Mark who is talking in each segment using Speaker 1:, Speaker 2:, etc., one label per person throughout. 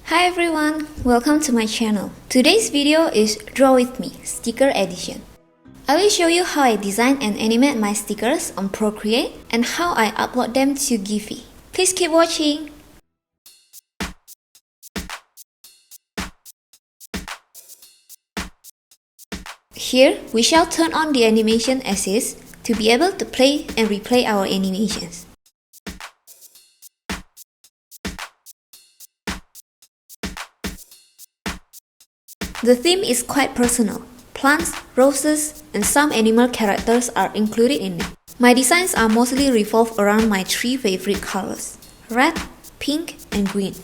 Speaker 1: Hi everyone, welcome to my channel. Today's video is Draw With Me Sticker Edition. I will show you how I design and animate my stickers on Procreate and how I upload them to GIPHY. Please keep watching! Here, we shall turn on the animation assist to be able to play and replay our animations. The theme is quite personal. Plants, roses, and some animal characters are included in it. My designs are mostly revolved around my three favorite colors: red, pink, and green.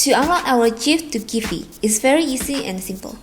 Speaker 1: To upload our GIF to GIPHY is very easy and simple.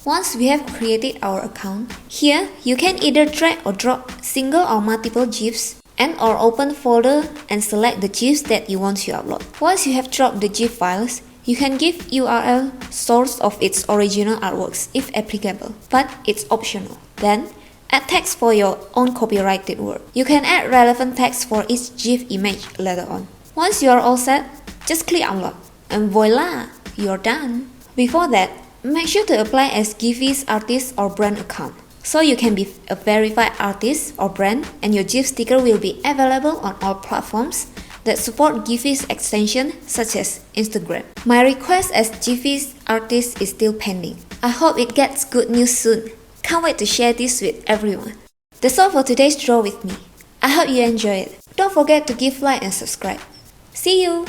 Speaker 1: Once we have created our account, here you can either drag or drop single or multiple GIFs and or open folder and select the GIFs that you want to upload. Once you have dropped the GIF files, you can give URL source of its original artworks if applicable, but it's optional. Then, add text for your own copyrighted work. You can add relevant text for each GIF image later on. Once you are all set, just click upload. And voila, you're done. Before that, make sure to apply as GIPHY's artist or brand account, so you can be a verified artist or brand and your GIF sticker will be available on all platforms that support GIPHY's extension such as Instagram. My request as GIPHY's artist is still pending. I hope it gets good news soon. Can't wait to share this with everyone. That's all for today's Draw With Me. I hope you enjoy it. Don't forget to give like and subscribe. See you!